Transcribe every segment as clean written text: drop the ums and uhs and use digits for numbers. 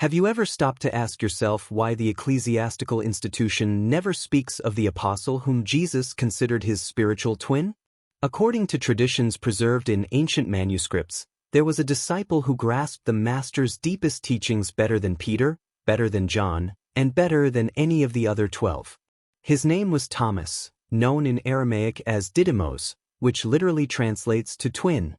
Have you ever stopped to ask yourself why the ecclesiastical institution never speaks of the apostle whom Jesus considered his spiritual twin? According to traditions preserved in ancient manuscripts, there was a disciple who grasped the Master's deepest teachings better than Peter, better than John, and better than any of the other 12. His name was Thomas, known in Aramaic as Didymos, which literally translates to twin.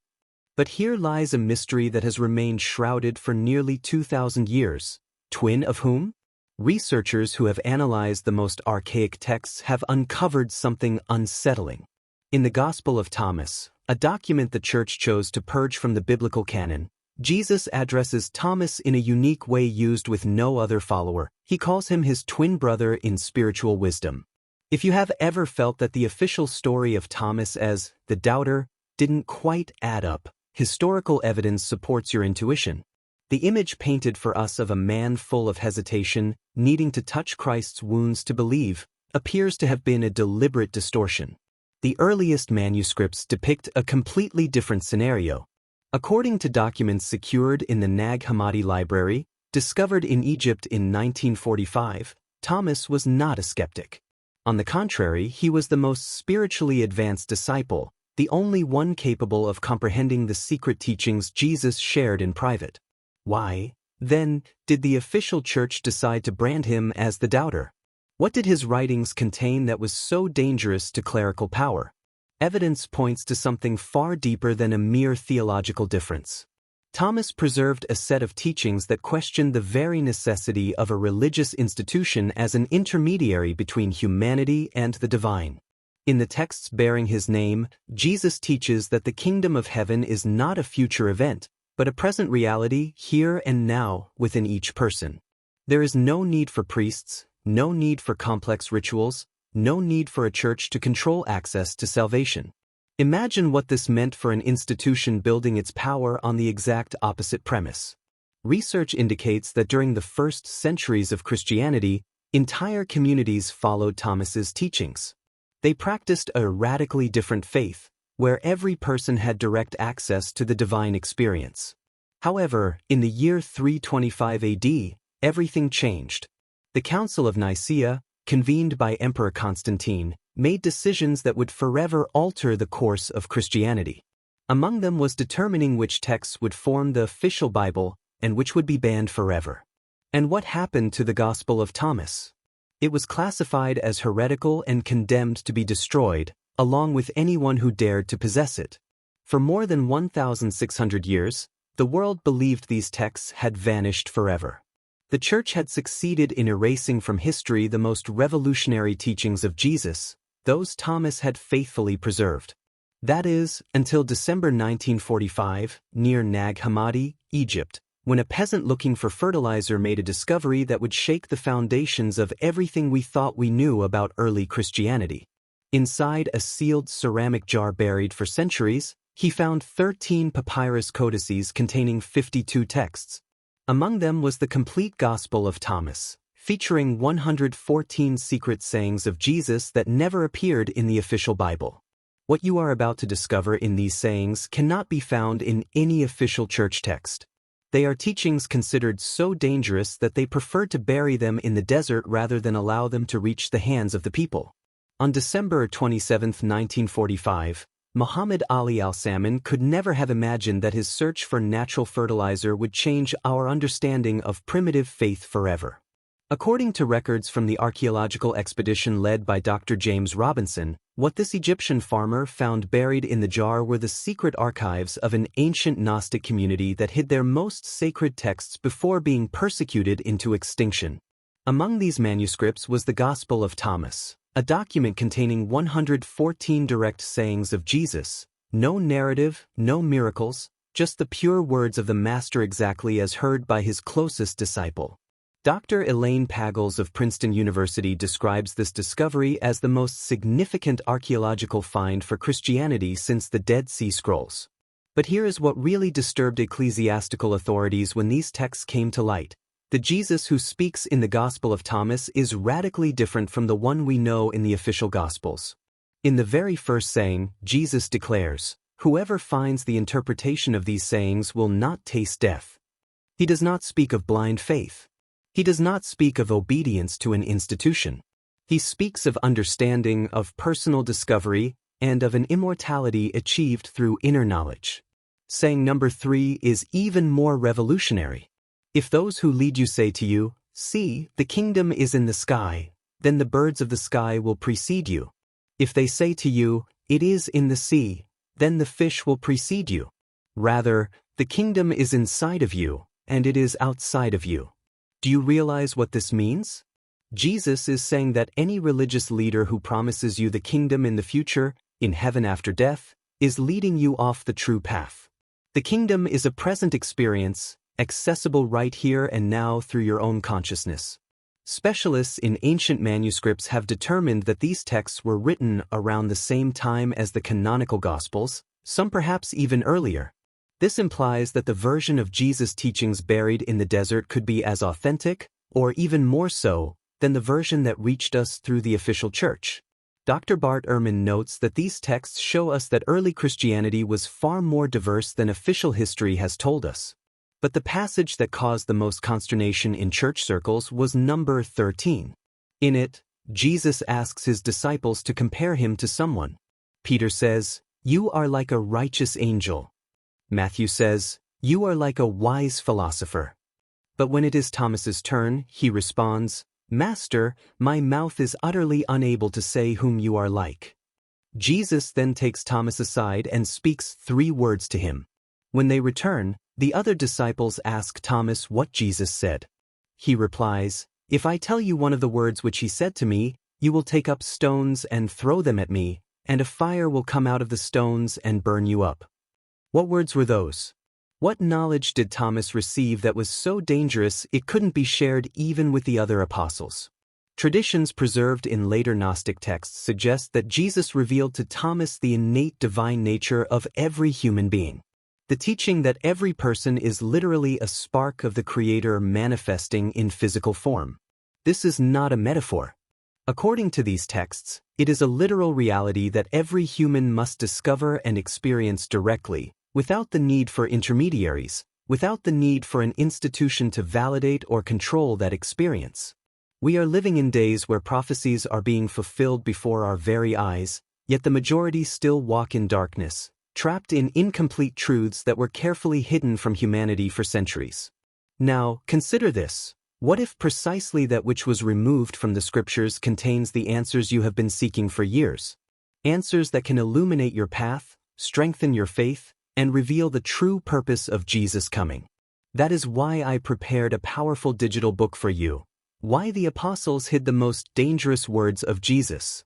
But here lies a mystery that has remained shrouded for nearly 2,000 years. Twin of whom? Researchers who have analyzed the most archaic texts have uncovered something unsettling. In the Gospel of Thomas, a document the Church chose to purge from the biblical canon, Jesus addresses Thomas in a unique way used with no other follower. He calls him his twin brother in spiritual wisdom. If you have ever felt that the official story of Thomas as the doubter didn't quite add up, historical evidence supports your intuition. The image painted for us of a man full of hesitation, needing to touch Christ's wounds to believe, appears to have been a deliberate distortion. The earliest manuscripts depict a completely different scenario. According to documents secured in the Nag Hammadi library, discovered in Egypt in 1945, Thomas was not a skeptic. On the contrary, he was the most spiritually advanced disciple, the only one capable of comprehending the secret teachings Jesus shared in private. Why, then, did the official church decide to brand him as the doubter? What did his writings contain that was so dangerous to clerical power? Evidence points to something far deeper than a mere theological difference. Thomas preserved a set of teachings that questioned the very necessity of a religious institution as an intermediary between humanity and the divine. In the texts bearing his name, Jesus teaches that the kingdom of heaven is not a future event, but a present reality here and now within each person. There is no need for priests, no need for complex rituals, no need for a church to control access to salvation. Imagine what this meant for an institution building its power on the exact opposite premise. Research indicates that during the first centuries of Christianity, entire communities followed Thomas's teachings. They practiced a radically different faith, where every person had direct access to the divine experience. However, in the year 325 AD, everything changed. The Council of Nicaea, convened by Emperor Constantine, made decisions that would forever alter the course of Christianity. Among them was determining which texts would form the official Bible and which would be banned forever. And what happened to the Gospel of Thomas? It was classified as heretical and condemned to be destroyed, along with anyone who dared to possess it. For more than 1,600 years, the world believed these texts had vanished forever. The Church had succeeded in erasing from history the most revolutionary teachings of Jesus, those Thomas had faithfully preserved. That is, until December 1945, near Nag Hammadi, Egypt, when a peasant looking for fertilizer made a discovery that would shake the foundations of everything we thought we knew about early Christianity. Inside a sealed ceramic jar buried for centuries, he found 13 papyrus codices containing 52 texts. Among them was the complete Gospel of Thomas, featuring 114 secret sayings of Jesus that never appeared in the official Bible. What you are about to discover in these sayings cannot be found in any official church text. They are teachings considered so dangerous that they preferred to bury them in the desert rather than allow them to reach the hands of the people. On December 27, 1945, Muhammad Ali al-Salman could never have imagined that his search for natural fertilizer would change our understanding of primitive faith forever. According to records from the archaeological expedition led by Dr. James Robinson, what this Egyptian farmer found buried in the jar were the secret archives of an ancient Gnostic community that hid their most sacred texts before being persecuted into extinction. Among these manuscripts was the Gospel of Thomas, a document containing 114 direct sayings of Jesus, no narrative, no miracles, just the pure words of the Master exactly as heard by his closest disciple. Dr. Elaine Pagels of Princeton University describes this discovery as the most significant archaeological find for Christianity since the Dead Sea Scrolls. But here is what really disturbed ecclesiastical authorities when these texts came to light. The Jesus who speaks in the Gospel of Thomas is radically different from the one we know in the official Gospels. In the very first saying, Jesus declares, "Whoever finds the interpretation of these sayings will not taste death." He does not speak of blind faith. He does not speak of obedience to an institution. He speaks of understanding, of personal discovery, and of an immortality achieved through inner knowledge. Saying number 3 is even more revolutionary. If those who lead you say to you, "See, the kingdom is in the sky," then the birds of the sky will precede you. If they say to you, "It is in the sea," then the fish will precede you. Rather, the kingdom is inside of you, and it is outside of you. Do you realize what this means? Jesus is saying that any religious leader who promises you the kingdom in the future, in heaven after death, is leading you off the true path. The kingdom is a present experience, accessible right here and now through your own consciousness. Specialists in ancient manuscripts have determined that these texts were written around the same time as the canonical Gospels, some perhaps even earlier. This implies that the version of Jesus' teachings buried in the desert could be as authentic, or even more so, than the version that reached us through the official church. Dr. Bart Ehrman notes that these texts show us that early Christianity was far more diverse than official history has told us. But the passage that caused the most consternation in church circles was number 13. In it, Jesus asks his disciples to compare him to someone. Peter says, "You are like a righteous angel." Matthew says, "You are like a wise philosopher." But when it is Thomas's turn, he responds, "Master, my mouth is utterly unable to say whom you are like." Jesus then takes Thomas aside and speaks 3 words to him. When they return, the other disciples ask Thomas what Jesus said. He replies, "If I tell you one of the words which he said to me, you will take up stones and throw them at me, and a fire will come out of the stones and burn you up." What words were those? What knowledge did Thomas receive that was so dangerous it couldn't be shared even with the other apostles? Traditions preserved in later Gnostic texts suggest that Jesus revealed to Thomas the innate divine nature of every human being. The teaching that every person is literally a spark of the Creator manifesting in physical form. This is not a metaphor. According to these texts, it is a literal reality that every human must discover and experience directly, without the need for intermediaries, without the need for an institution to validate or control that experience. We are living in days where prophecies are being fulfilled before our very eyes, yet the majority still walk in darkness, trapped in incomplete truths that were carefully hidden from humanity for centuries. Now, consider this. What if precisely that which was removed from the scriptures contains the answers you have been seeking for years? Answers that can illuminate your path, strengthen your faith, and reveal the true purpose of Jesus' coming. That is why I prepared a powerful digital book for you, Why the Apostles Hid the Most Dangerous Words of Jesus.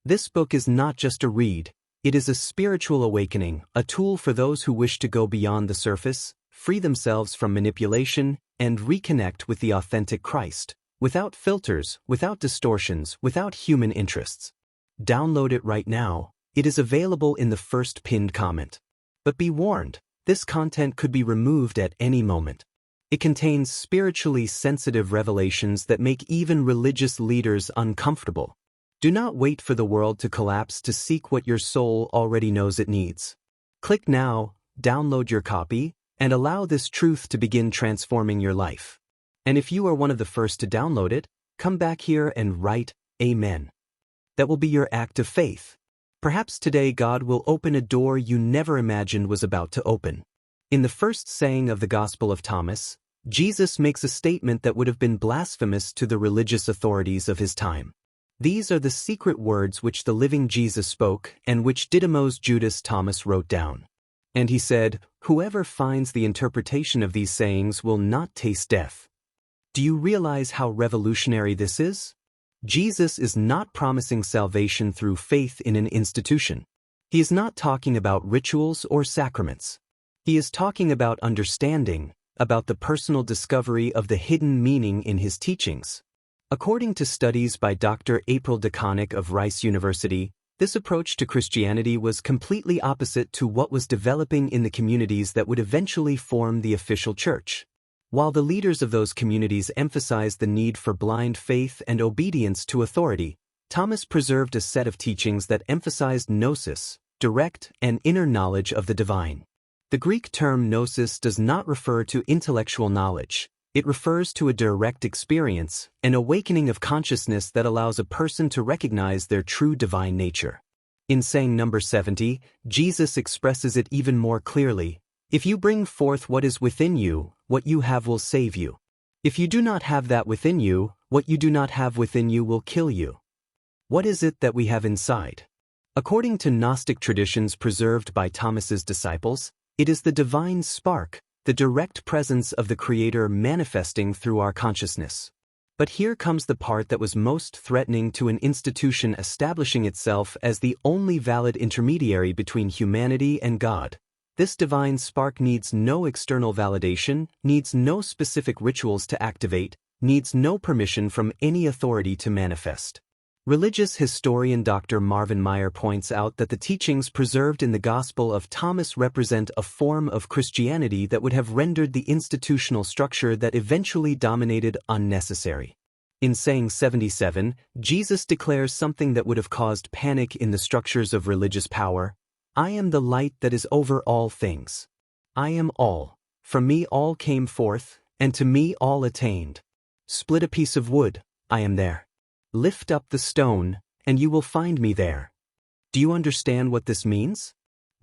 This book is not just a read, it is a spiritual awakening, a tool for those who wish to go beyond the surface, free themselves from manipulation, and reconnect with the authentic Christ, without filters, without distortions, without human interests. Download it right now. It is available in the first pinned comment. But be warned, this content could be removed at any moment. It contains spiritually sensitive revelations that make even religious leaders uncomfortable. Do not wait for the world to collapse to seek what your soul already knows it needs. Click now, download your copy, and allow this truth to begin transforming your life. And if you are one of the first to download it, come back here and write, "Amen." That will be your act of faith. Perhaps today God will open a door you never imagined was about to open. In the first saying of the Gospel of Thomas, Jesus makes a statement that would have been blasphemous to the religious authorities of his time. These are the secret words which the living Jesus spoke and which Didymos Judas Thomas wrote down. And he said, "Whoever finds the interpretation of these sayings will not taste death." Do you realize how revolutionary this is? Jesus is not promising salvation through faith in an institution. He is not talking about rituals or sacraments. He is talking about understanding, about the personal discovery of the hidden meaning in his teachings. According to studies by Dr. April Deconic of Rice University, this approach to Christianity was completely opposite to what was developing in the communities that would eventually form the official church. While the leaders of those communities emphasized the need for blind faith and obedience to authority, Thomas preserved a set of teachings that emphasized gnosis, direct and inner knowledge of the divine. The Greek term gnosis does not refer to intellectual knowledge. It refers to a direct experience, an awakening of consciousness that allows a person to recognize their true divine nature. In saying number 70, Jesus expresses it even more clearly. If you bring forth what is within you, what you have will save you. If you do not have that within you, what you do not have within you will kill you. What is it that we have inside? According to Gnostic traditions preserved by Thomas's disciples, it is the divine spark, the direct presence of the Creator manifesting through our consciousness. But here comes the part that was most threatening to an institution establishing itself as the only valid intermediary between humanity and God. This divine spark needs no external validation, needs no specific rituals to activate, needs no permission from any authority to manifest. Religious historian Dr. Marvin Meyer points out that the teachings preserved in the Gospel of Thomas represent a form of Christianity that would have rendered the institutional structure that eventually dominated unnecessary. In saying 77, Jesus declares something that would have caused panic in the structures of religious power. I am the light that is over all things. I am all. From me all came forth, and to me all attained. Split a piece of wood, I am there. Lift up the stone, and you will find me there. Do you understand what this means?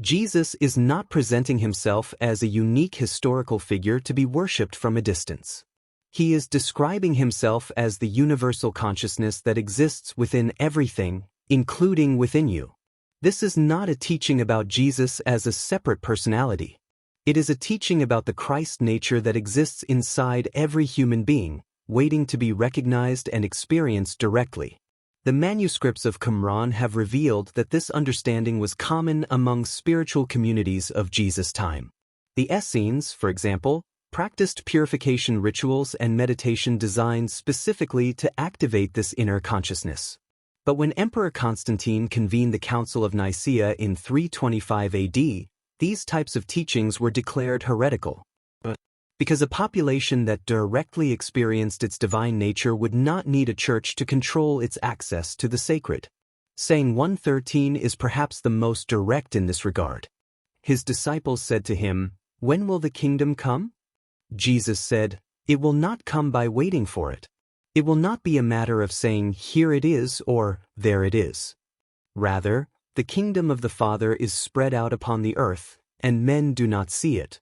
Jesus is not presenting himself as a unique historical figure to be worshipped from a distance. He is describing himself as the universal consciousness that exists within everything, including within you. This is not a teaching about Jesus as a separate personality. It is a teaching about the Christ nature that exists inside every human being, waiting to be recognized and experienced directly. The manuscripts of Qumran have revealed that this understanding was common among spiritual communities of Jesus' time. The Essenes, for example, practiced purification rituals and meditation designed specifically to activate this inner consciousness. But when Emperor Constantine convened the Council of Nicaea in 325 AD, these types of teachings were declared heretical. Because a population that directly experienced its divine nature would not need a church to control its access to the sacred. Saying 113 is perhaps the most direct in this regard. His disciples said to him, "When will the kingdom come?" Jesus said, "It will not come by waiting for it. It will not be a matter of saying, 'Here it is' or 'There it is.' Rather, the kingdom of the Father is spread out upon the earth, and men do not see it.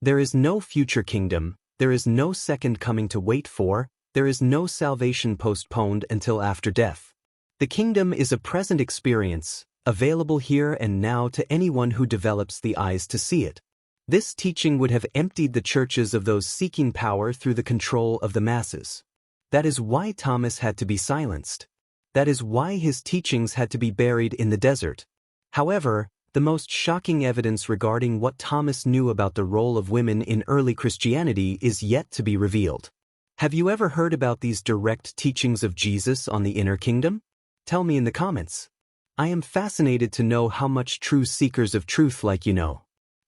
There is no future kingdom, there is no second coming to wait for, there is no salvation postponed until after death. The kingdom is a present experience, available here and now to anyone who develops the eyes to see it." This teaching would have emptied the churches of those seeking power through the control of the masses. That is why Thomas had to be silenced. That is why his teachings had to be buried in the desert. However, the most shocking evidence regarding what Thomas knew about the role of women in early Christianity is yet to be revealed. Have you ever heard about these direct teachings of Jesus on the inner kingdom? Tell me in the comments. I am fascinated to know how much true seekers of truth like you know.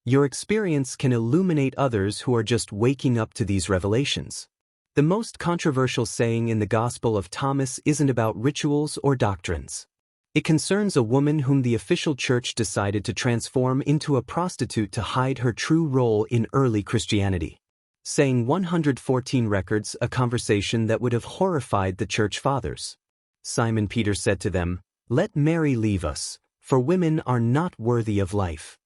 Your experience can illuminate others who are just waking up to these revelations. The most controversial saying in the Gospel of Thomas isn't about rituals or doctrines. It concerns a woman whom the official church decided to transform into a prostitute to hide her true role in early Christianity. Saying 114 records a conversation that would have horrified the church fathers. Simon Peter said to them, "Let Mary leave us, for women are not worthy of life."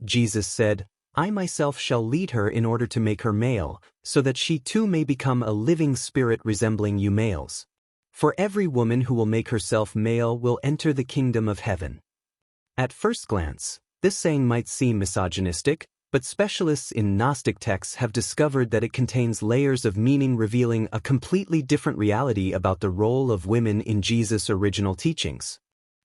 Jesus said, "I myself shall lead her in order to make her male, so that she too may become a living spirit resembling you males. For every woman who will make herself male will enter the kingdom of heaven." At first glance, this saying might seem misogynistic, but specialists in Gnostic texts have discovered that it contains layers of meaning revealing a completely different reality about the role of women in Jesus' original teachings.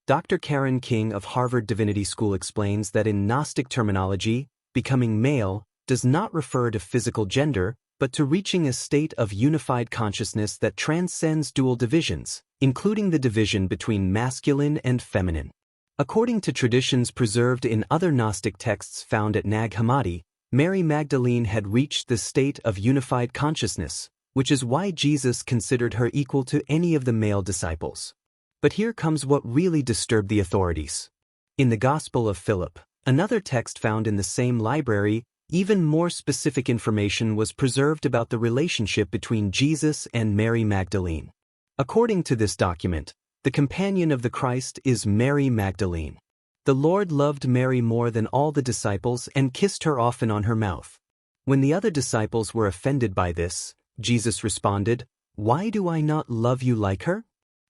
Dr. Karen King of Harvard Divinity School explains that in Gnostic terminology, becoming male does not refer to physical gender, but to reaching a state of unified consciousness that transcends dual divisions, including the division between masculine and feminine. According to traditions preserved in other Gnostic texts found at Nag Hammadi, Mary Magdalene had reached the state of unified consciousness, which is why Jesus considered her equal to any of the male disciples. But here comes what really disturbed the authorities. In the Gospel of Philip, Another text found in the same library, even more specific information was preserved about the relationship between Jesus and Mary Magdalene. According to this document, the companion of the Christ is Mary Magdalene. The Lord loved Mary more than all the disciples and kissed her often on her mouth. When the other disciples were offended by this, Jesus responded, "Why do I not love you like her?"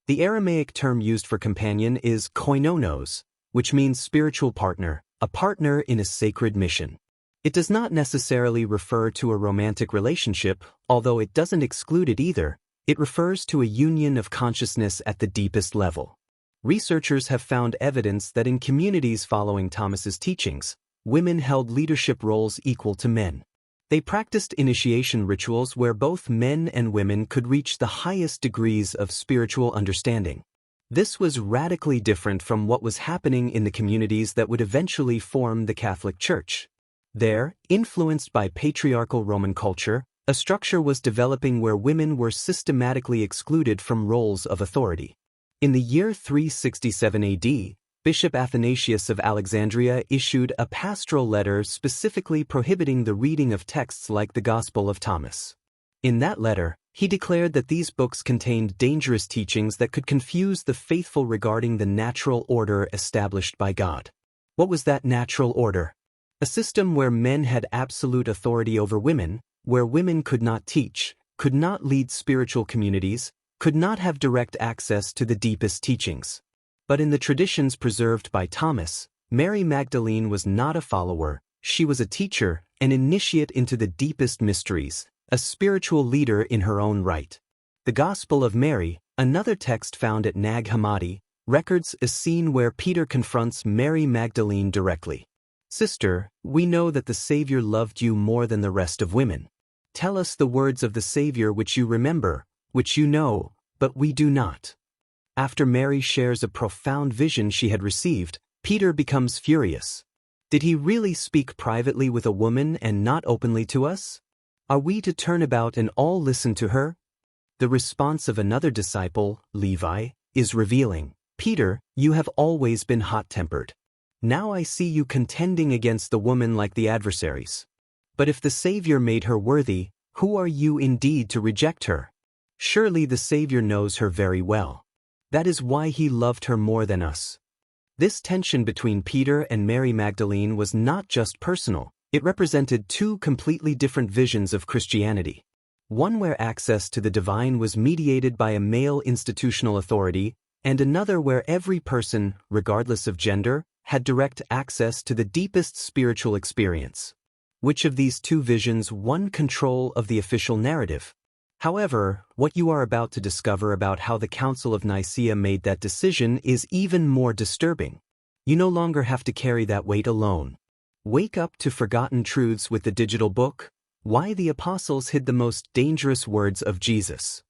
The Aramaic term used for companion is koinonos, which means spiritual partner, a partner in a sacred mission. It does not necessarily refer to a romantic relationship, although it doesn't exclude it either. It refers to a union of consciousness at the deepest level. Researchers have found evidence that in communities following Thomas's teachings, women held leadership roles equal to men. They practiced initiation rituals where both men and women could reach the highest degrees of spiritual understanding. This was radically different from what was happening in the communities that would eventually form the Catholic Church. There, influenced by patriarchal Roman culture, a structure was developing where women were systematically excluded from roles of authority. In the year 367 AD, Bishop Athanasius of Alexandria issued a pastoral letter specifically prohibiting the reading of texts like the Gospel of Thomas. In that letter, he declared that these books contained dangerous teachings that could confuse the faithful regarding the natural order established by God. What was that natural order? A system where men had absolute authority over women, where women could not teach, could not lead spiritual communities, could not have direct access to the deepest teachings. But in the traditions preserved by Thomas, Mary Magdalene was not a follower, she was a teacher, an initiate into the deepest mysteries, a spiritual leader in her own right. The Gospel of Mary, another text found at Nag Hammadi, records a scene where Peter confronts Mary Magdalene directly. "Sister, we know that the Savior loved you more than the rest of women. Tell us the words of the Savior which you remember, which you know, but we do not." After Mary shares a profound vision she had received, Peter becomes furious. Did he really speak privately with a woman and not openly to us? Are we to turn about and all listen to her? The response of another disciple, Levi, is revealing. "Peter, you have always been hot-tempered. Now I see you contending against the woman like the adversaries. But if the Savior made her worthy, who are you indeed to reject her? Surely the Savior knows her very well. That is why he loved her more than us." This tension between Peter and Mary Magdalene was not just personal, it represented two completely different visions of Christianity. One where access to the divine was mediated by a male institutional authority, and another where every person, regardless of gender, had direct access to the deepest spiritual experience. Which of these two visions won control of the official narrative? However, what you are about to discover about how the Council of Nicaea made that decision is even more disturbing. You no longer have to carry that weight alone. Wake up to forgotten truths with the digital book, Why the Apostles Hid the Most Dangerous Words of Jesus.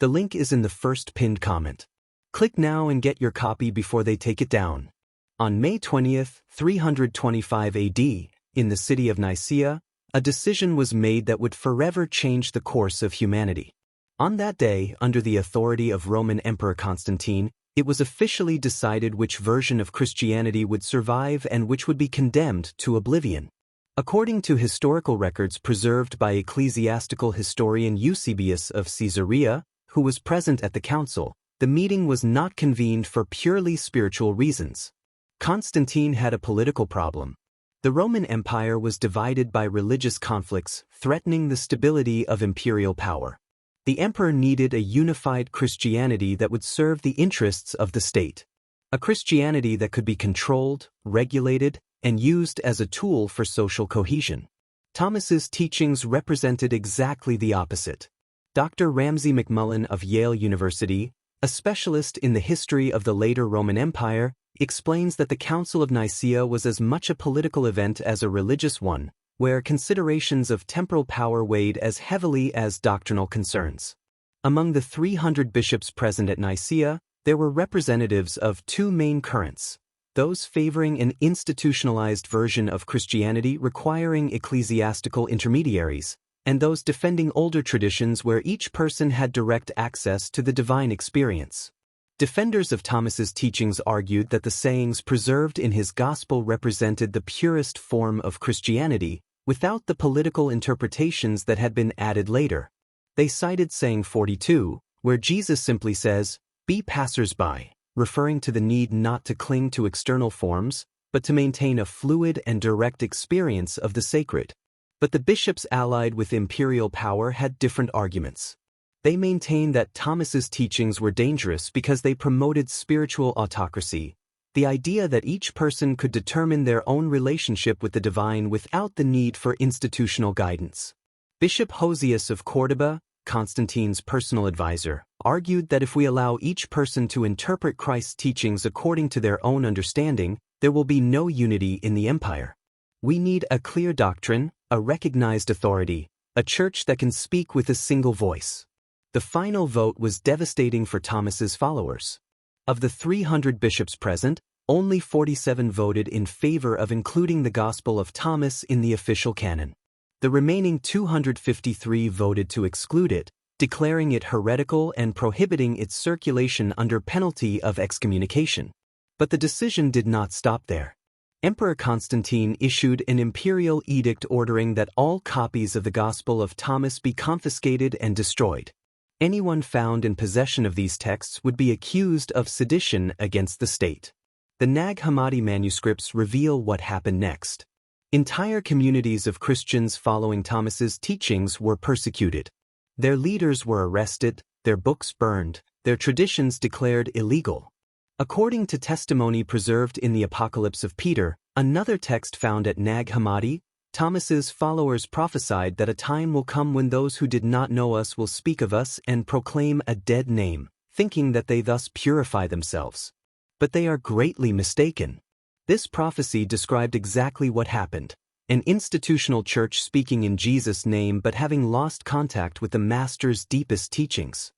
The link is in the first pinned comment. Click now and get your copy before they take it down. On May 20th, 325 AD, in the city of Nicaea, a decision was made that would forever change the course of humanity. On that day, under the authority of Roman Emperor Constantine, it was officially decided which version of Christianity would survive and which would be condemned to oblivion. According to historical records preserved by ecclesiastical historian Eusebius of Caesarea, who was present at the council, the meeting was not convened for purely spiritual reasons. Constantine had a political problem. The Roman Empire was divided by religious conflicts, threatening the stability of imperial power. The emperor needed a unified Christianity that would serve the interests of the state. A Christianity that could be controlled, regulated, and used as a tool for social cohesion. Thomas's teachings represented exactly the opposite. Dr. Ramsay MacMullen of Yale University, a specialist in the history of the later Roman Empire, explains that the Council of Nicaea was as much a political event as a religious one, where considerations of temporal power weighed as heavily as doctrinal concerns. Among the 300 bishops present at Nicaea, there were representatives of two main currents, those favoring an institutionalized version of Christianity requiring ecclesiastical intermediaries, and those defending older traditions where each person had direct access to the divine experience. Defenders of Thomas's teachings argued that the sayings preserved in his gospel represented the purest form of Christianity, without the political interpretations that had been added later. They cited saying 42, where Jesus simply says, "Be passers-by," referring to the need not to cling to external forms, but to maintain a fluid and direct experience of the sacred. But the bishops allied with imperial power had different arguments. They maintained that Thomas's teachings were dangerous because they promoted spiritual autocracy, the idea that each person could determine their own relationship with the divine without the need for institutional guidance. Bishop Hosius of Córdoba, Constantine's personal advisor, argued that if we allow each person to interpret Christ's teachings according to their own understanding, there will be no unity in the empire. We need a clear doctrine, a recognized authority, a church that can speak with a single voice. The final vote was devastating for Thomas's followers. Of the 300 bishops present, only 47 voted in favor of including the Gospel of Thomas in the official canon. The remaining 253 voted to exclude it, declaring it heretical and prohibiting its circulation under penalty of excommunication. But the decision did not stop there. Emperor Constantine issued an imperial edict ordering that all copies of the Gospel of Thomas be confiscated and destroyed. Anyone found in possession of these texts would be accused of sedition against the state. The Nag Hammadi manuscripts reveal what happened next. Entire communities of Christians following Thomas's teachings were persecuted. Their leaders were arrested, their books burned, their traditions declared illegal. According to testimony preserved in the Apocalypse of Peter, another text found at Nag Hammadi, Thomas's followers prophesied that a time will come when those who did not know us will speak of us and proclaim a dead name, thinking that they thus purify themselves. But they are greatly mistaken. This prophecy described exactly what happened: an institutional church speaking in Jesus' name but having lost contact with the Master's deepest teachings.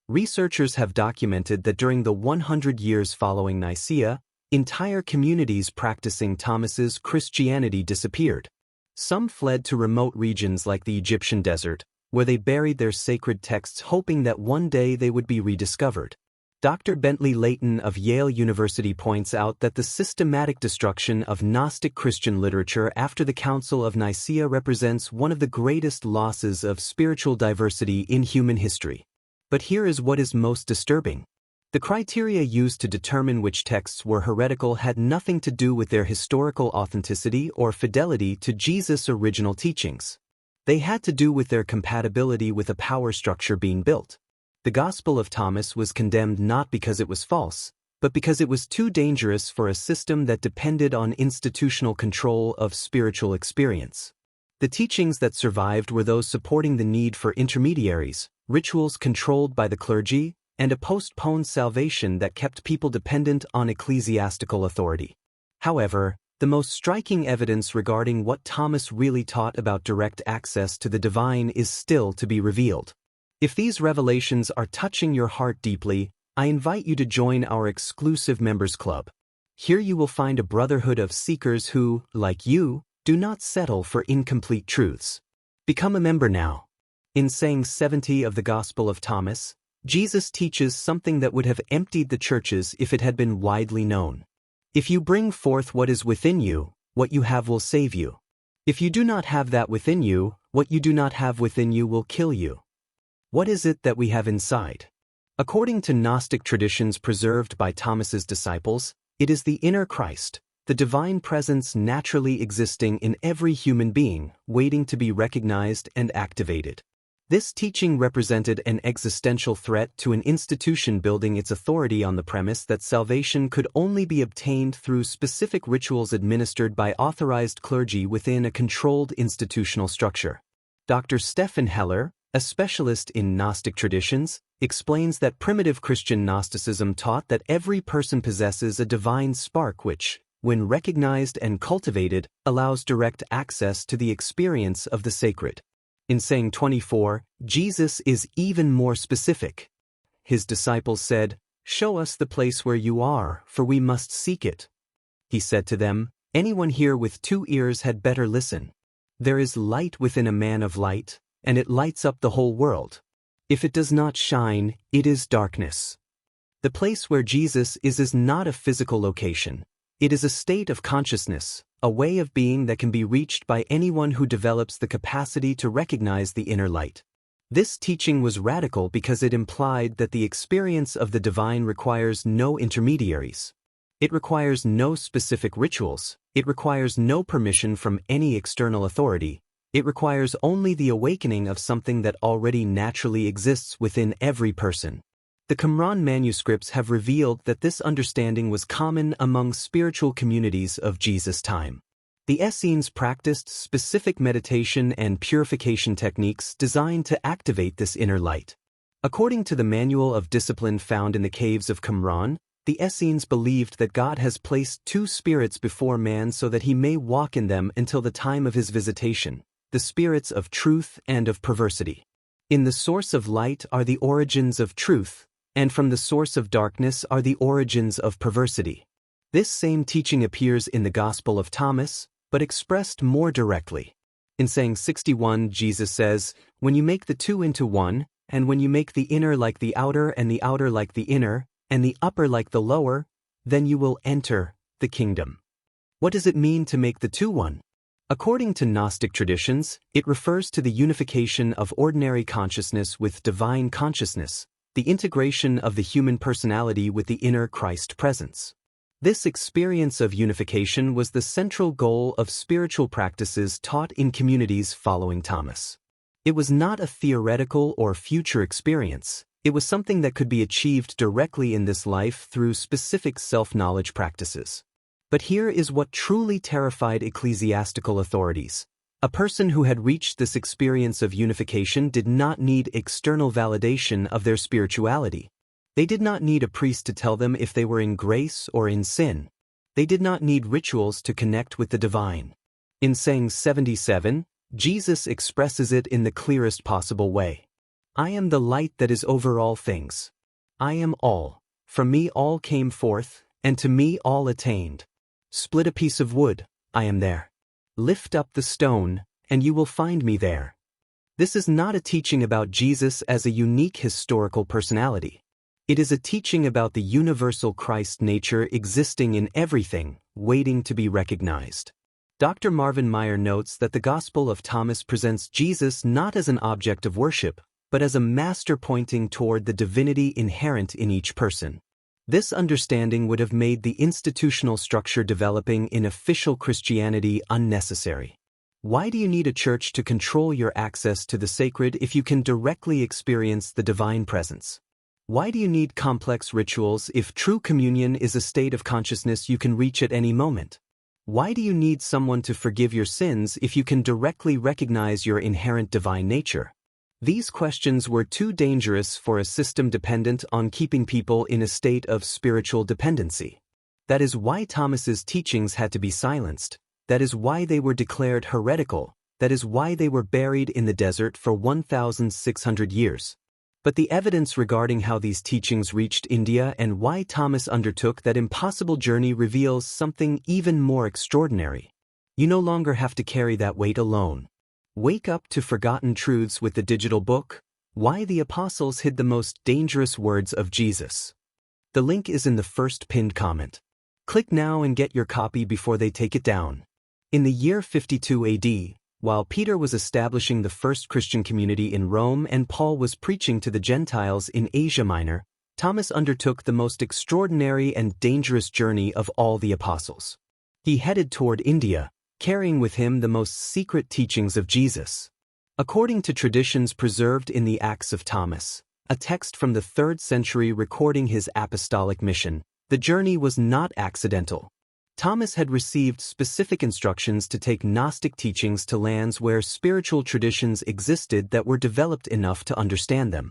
Researchers have documented that during the 100 years following Nicaea, entire communities practicing Thomas's Christianity disappeared. Some fled to remote regions like the Egyptian desert, where they buried their sacred texts hoping that one day they would be rediscovered. Dr. Bentley Layton of Yale University points out that the systematic destruction of Gnostic Christian literature after the Council of Nicaea represents one of the greatest losses of spiritual diversity in human history. But here is what is most disturbing. The criteria used to determine which texts were heretical had nothing to do with their historical authenticity or fidelity to Jesus' original teachings. They had to do with their compatibility with a power structure being built. The Gospel of Thomas was condemned not because it was false, but because it was too dangerous for a system that depended on institutional control of spiritual experience. The teachings that survived were those supporting the need for intermediaries, rituals controlled by the clergy, and a postponed salvation that kept people dependent on ecclesiastical authority. However, the most striking evidence regarding what Thomas really taught about direct access to the divine is still to be revealed. If these revelations are touching your heart deeply, I invite you to join our exclusive members club. Here you will find a brotherhood of seekers who, like you, do not settle for incomplete truths. Become a member now. In saying 70 of the Gospel of Thomas, Jesus teaches something that would have emptied the churches if it had been widely known. If you bring forth what is within you, what you have will save you. If you do not have that within you, what you do not have within you will kill you. What is it that we have inside? According to Gnostic traditions preserved by Thomas's disciples, it is the inner Christ, the divine presence naturally existing in every human being, waiting to be recognized and activated. This teaching represented an existential threat to an institution building its authority on the premise that salvation could only be obtained through specific rituals administered by authorized clergy within a controlled institutional structure. Dr. Stephen Heller, a specialist in Gnostic traditions, explains that primitive Christian Gnosticism taught that every person possesses a divine spark which, when recognized and cultivated, allows direct access to the experience of the sacred. In saying 24, Jesus is even more specific. His disciples said, "Show us the place where you are, for we must seek it." He said to them, "Anyone here with 2 ears had better listen. There is light within a man of light, and it lights up the whole world. If it does not shine, it is darkness." The place where Jesus is not a physical location. It is a state of consciousness, a way of being that can be reached by anyone who develops the capacity to recognize the inner light. This teaching was radical because it implied that the experience of the divine requires no intermediaries. It requires no specific rituals, it requires no permission from any external authority, it requires only the awakening of something that already naturally exists within every person. The Qumran manuscripts have revealed that this understanding was common among spiritual communities of Jesus' time. The Essenes practiced specific meditation and purification techniques designed to activate this inner light. According to the manual of discipline found in the caves of Qumran, the Essenes believed that God has placed two spirits before man so that he may walk in them until the time of his visitation, the spirits of truth and of perversity. In the source of light are the origins of truth, and from the source of darkness are the origins of perversity. This same teaching appears in the Gospel of Thomas, but expressed more directly. In saying 61, Jesus says, "When you make the two into one, and when you make the inner like the outer and the outer like the inner, and the upper like the lower, then you will enter the kingdom." What does it mean to make the two one? According to Gnostic traditions, it refers to the unification of ordinary consciousness with divine consciousness, the integration of the human personality with the inner Christ presence. This experience of unification was the central goal of spiritual practices taught in communities following Thomas. It was not a theoretical or future experience. It was something that could be achieved directly in this life through specific self-knowledge practices. But here is what truly terrified ecclesiastical authorities. A person who had reached this experience of unification did not need external validation of their spirituality. They did not need a priest to tell them if they were in grace or in sin. They did not need rituals to connect with the divine. In saying 77, Jesus expresses it in the clearest possible way. "I am the light that is over all things. I am all. From me all came forth, and to me all attained. Split a piece of wood, I am there. Lift up the stone, and you will find me there." This is not a teaching about Jesus as a unique historical personality. It is a teaching about the universal Christ nature existing in everything, waiting to be recognized. Dr. Marvin Meyer notes that the Gospel of Thomas presents Jesus not as an object of worship, but as a master pointing toward the divinity inherent in each person. This understanding would have made the institutional structure developing in official Christianity unnecessary. Why do you need a church to control your access to the sacred if you can directly experience the divine presence? Why do you need complex rituals if true communion is a state of consciousness you can reach at any moment? Why do you need someone to forgive your sins if you can directly recognize your inherent divine nature? These questions were too dangerous for a system dependent on keeping people in a state of spiritual dependency. That is why Thomas's teachings had to be silenced. That is why they were declared heretical. That is why they were buried in the desert for 1,600 years. But the evidence regarding how these teachings reached India and why Thomas undertook that impossible journey reveals something even more extraordinary. You no longer have to carry that weight alone. Wake up to forgotten truths with the digital book, Why the Apostles Hid the Most Dangerous Words of Jesus. The link is in the first pinned comment. Click now and get your copy before they take it down. In the year 52 AD, while Peter was establishing the first Christian community in Rome and Paul was preaching to the Gentiles in Asia Minor, Thomas undertook the most extraordinary and dangerous journey of all the apostles. He headed toward India, carrying with him the most secret teachings of Jesus. According to traditions preserved in the Acts of Thomas, a text from the 3rd century recording his apostolic mission, the journey was not accidental. Thomas had received specific instructions to take Gnostic teachings to lands where spiritual traditions existed that were developed enough to understand them.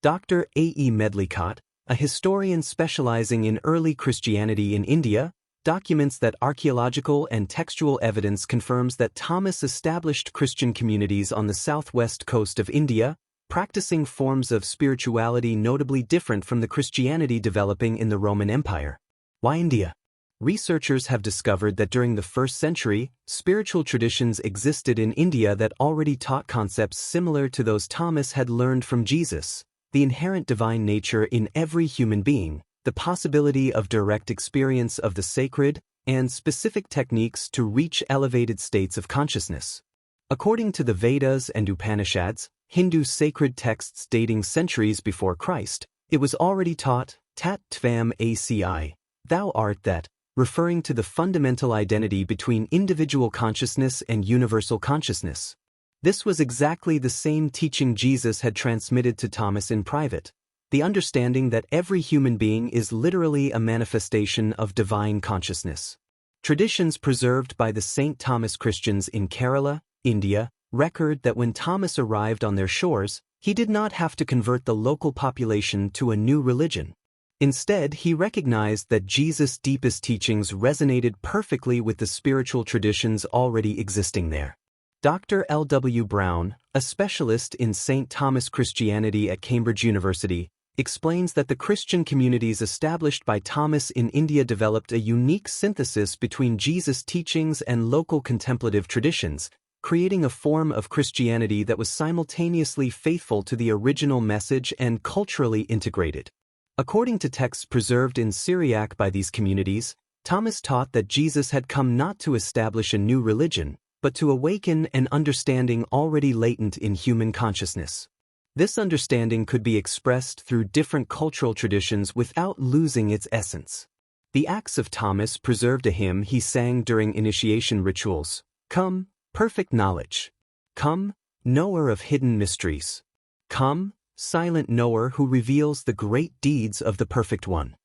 Dr. A. E. Medlicott, a historian specializing in early Christianity in India, documents that archaeological and textual evidence confirms that Thomas established Christian communities on the southwest coast of India, practicing forms of spirituality notably different from the Christianity developing in the Roman Empire. Why India? Researchers have discovered that during the 1st century, spiritual traditions existed in India that already taught concepts similar to those Thomas had learned from Jesus: the inherent divine nature in every human being, the possibility of direct experience of the sacred, and specific techniques to reach elevated states of consciousness. According to the Vedas and Upanishads, Hindu sacred texts dating centuries before Christ, it was already taught, Tat Tvam Asi, thou art that, referring to the fundamental identity between individual consciousness and universal consciousness. This was exactly the same teaching Jesus had transmitted to Thomas in private, the understanding that every human being is literally a manifestation of divine consciousness. Traditions preserved by the St. Thomas Christians in Kerala, India, record that when Thomas arrived on their shores, he did not have to convert the local population to a new religion. Instead, he recognized that Jesus' deepest teachings resonated perfectly with the spiritual traditions already existing there. Dr. L. W. Brown, a specialist in St. Thomas Christianity at Cambridge University, explains that the Christian communities established by Thomas in India developed a unique synthesis between Jesus' teachings and local contemplative traditions, creating a form of Christianity that was simultaneously faithful to the original message and culturally integrated. According to texts preserved in Syriac by these communities, Thomas taught that Jesus had come not to establish a new religion, but to awaken an understanding already latent in human consciousness. This understanding could be expressed through different cultural traditions without losing its essence. The Acts of Thomas preserved a hymn he sang during initiation rituals. Come, perfect knowledge. Come, knower of hidden mysteries. Come, silent knower who reveals the great deeds of the Perfect One.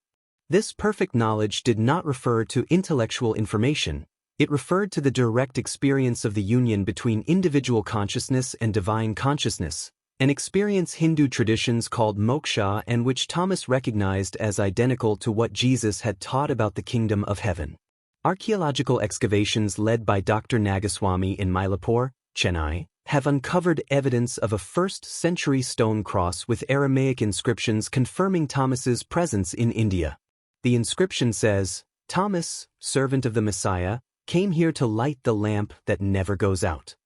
This perfect knowledge did not refer to intellectual information, it referred to the direct experience of the union between individual consciousness and divine consciousness, an experience Hindu traditions called moksha and which Thomas recognized as identical to what Jesus had taught about the kingdom of heaven. Archaeological excavations led by Dr. Nagaswamy in Mylapore, Chennai, have uncovered evidence of a 1st-century stone cross with Aramaic inscriptions confirming Thomas's presence in India. The inscription says, Thomas, servant of the Messiah, came here to light the lamp that never goes out.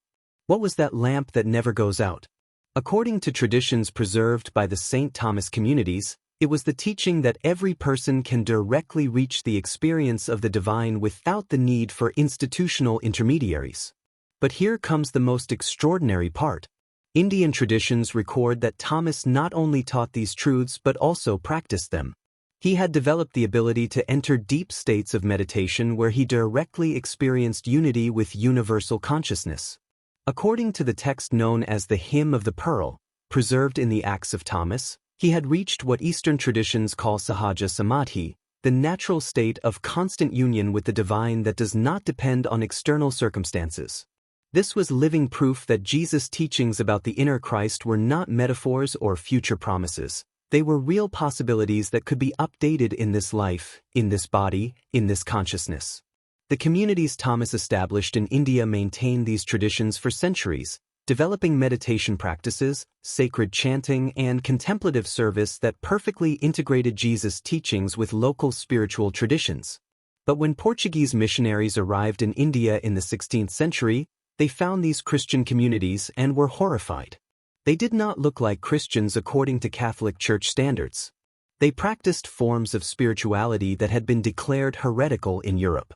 What was that lamp that never goes out? According to traditions preserved by the St. Thomas communities, it was the teaching that every person can directly reach the experience of the divine without the need for institutional intermediaries. But here comes the most extraordinary part. Indian traditions record that Thomas not only taught these truths but also practiced them. He had developed the ability to enter deep states of meditation where he directly experienced unity with universal consciousness. According to the text known as the Hymn of the Pearl, preserved in the Acts of Thomas, he had reached what Eastern traditions call sahaja samadhi, the natural state of constant union with the divine that does not depend on external circumstances. This was living proof that Jesus' teachings about the inner Christ were not metaphors or future promises. They were real possibilities that could be updated in this life, in this body, in this consciousness. The communities Thomas established in India maintained these traditions for centuries, developing meditation practices, sacred chanting, and contemplative service that perfectly integrated Jesus' teachings with local spiritual traditions. But when Portuguese missionaries arrived in India in the 16th century, they found these Christian communities and were horrified. They did not look like Christians according to Catholic Church standards. They practiced forms of spirituality that had been declared heretical in Europe.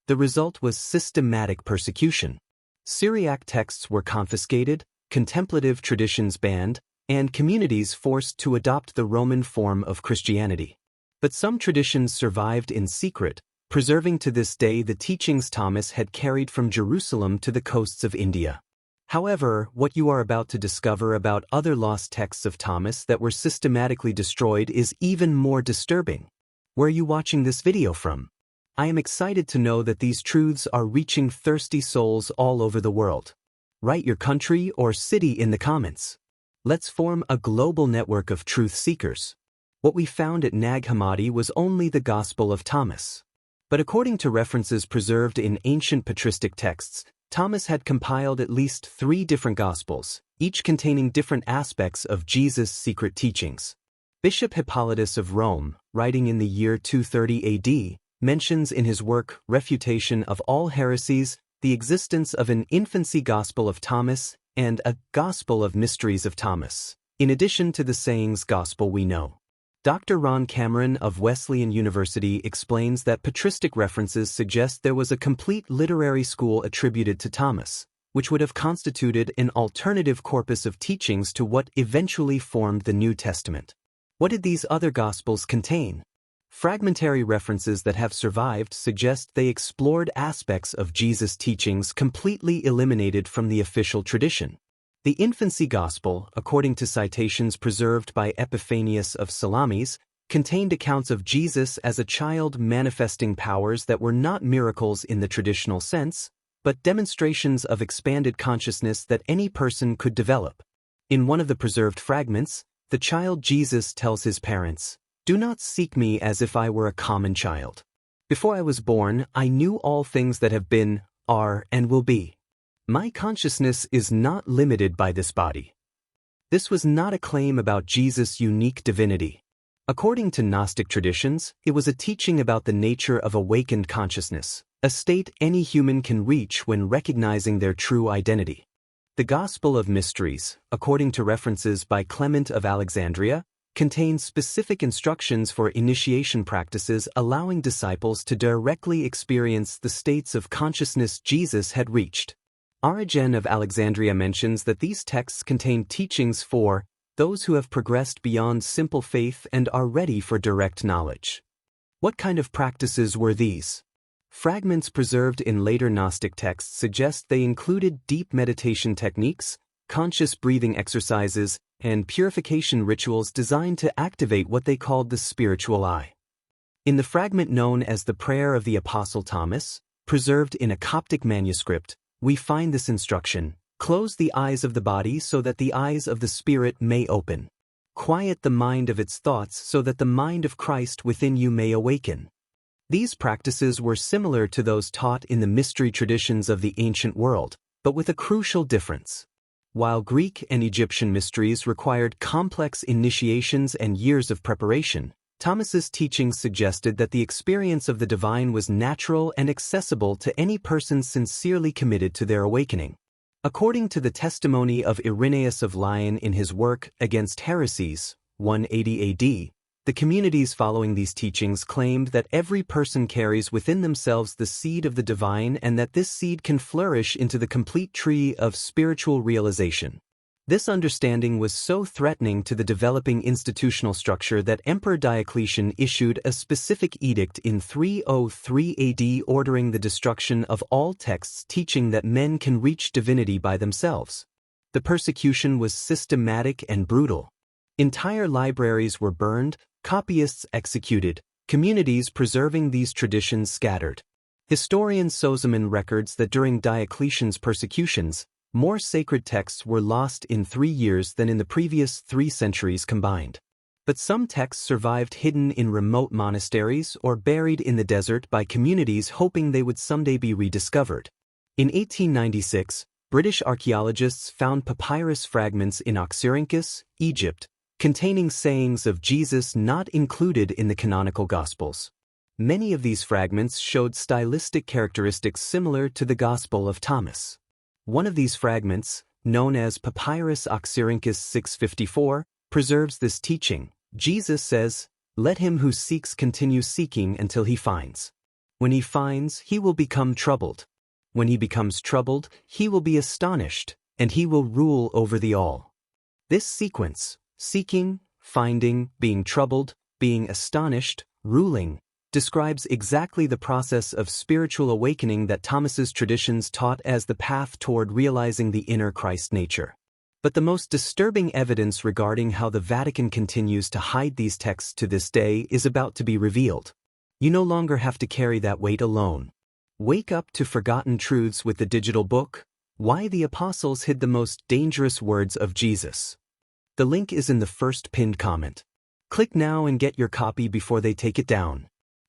The result was systematic persecution. Syriac texts were confiscated, contemplative traditions banned, and communities forced to adopt the Roman form of Christianity. But some traditions survived in secret, preserving to this day the teachings Thomas had carried from Jerusalem to the coasts of India. However, what you are about to discover about other lost texts of Thomas that were systematically destroyed is even more disturbing. Where are you watching this video from? I am excited to know that these truths are reaching thirsty souls all over the world. Write your country or city in the comments. Let's form a global network of truth seekers. What we found at Nag Hammadi was only the Gospel of Thomas. But according to references preserved in ancient patristic texts, Thomas had compiled at least 3 different Gospels, each containing different aspects of Jesus' secret teachings. Bishop Hippolytus of Rome, writing in the year 230 AD, mentions in his work Refutation of All Heresies the existence of an infancy Gospel of Thomas and a Gospel of Mysteries of Thomas, in addition to the sayings Gospel we know. Dr. Ron Cameron of Wesleyan University explains that patristic references suggest there was a complete literary school attributed to Thomas, which would have constituted an alternative corpus of teachings to what eventually formed the New Testament. What did these other Gospels contain? Fragmentary references that have survived suggest they explored aspects of Jesus' teachings completely eliminated from the official tradition. The infancy Gospel, according to citations preserved by Epiphanius of Salamis, contained accounts of Jesus as a child manifesting powers that were not miracles in the traditional sense, but demonstrations of expanded consciousness that any person could develop. In one of the preserved fragments, the child Jesus tells his parents, "Do not seek me as if I were a common child. Before I was born, I knew all things that have been, are, and will be. My consciousness is not limited by this body." This was not a claim about Jesus' unique divinity. According to Gnostic traditions, it was a teaching about the nature of awakened consciousness, a state any human can reach when recognizing their true identity. The Gospel of Mysteries, according to references by Clement of Alexandria, contains specific instructions for initiation practices allowing disciples to directly experience the states of consciousness Jesus had reached. Origen of Alexandria mentions that these texts contain teachings for those who have progressed beyond simple faith and are ready for direct knowledge. What kind of practices were these? Fragments preserved in later Gnostic texts suggest they included deep meditation techniques, conscious breathing exercises, and purification rituals designed to activate what they called the spiritual eye. In the fragment known as the Prayer of the Apostle Thomas, preserved in a Coptic manuscript, we find this instruction: close the eyes of the body so that the eyes of the spirit may open. Quiet the mind of its thoughts so that the mind of Christ within you may awaken. These practices were similar to those taught in the mystery traditions of the ancient world, but with a crucial difference. While Greek and Egyptian mysteries required complex initiations and years of preparation, Thomas's teachings suggested that the experience of the divine was natural and accessible to any person sincerely committed to their awakening. According to the testimony of Irenaeus of Lyon in his work Against Heresies, 180 AD, the communities following these teachings claimed that every person carries within themselves the seed of the divine and that this seed can flourish into the complete tree of spiritual realization. This understanding was so threatening to the developing institutional structure that Emperor Diocletian issued a specific edict in 303 AD ordering the destruction of all texts teaching that men can reach divinity by themselves. The persecution was systematic and brutal. Entire libraries were burned, copyists executed, communities preserving these traditions scattered. Historian Sozomen records that during Diocletian's persecutions, more sacred texts were lost in 3 years than in the previous 3 centuries combined. But some texts survived hidden in remote monasteries or buried in the desert by communities hoping they would someday be rediscovered. In 1896, British archaeologists found papyrus fragments in Oxyrhynchus, Egypt, containing sayings of Jesus not included in the canonical Gospels. Many of these fragments showed stylistic characteristics similar to the Gospel of Thomas. One of these fragments, known as Papyrus Oxyrhynchus 654, preserves this teaching. Jesus says, "Let him who seeks continue seeking until he finds. When he finds, he will become troubled. When he becomes troubled, he will be astonished, and he will rule over the all." This sequence, seeking, finding, being troubled, being astonished, ruling, describes exactly the process of spiritual awakening that Thomas's traditions taught as the path toward realizing the inner Christ nature. But the most disturbing evidence regarding how the Vatican continues to hide these texts to this day is about to be revealed. You no longer have to carry that weight alone. Wake up to forgotten truths with the digital book, Why the Apostles Hid the Most Dangerous Words of Jesus. The link is in the first pinned comment. Click now and get your copy before they take it down.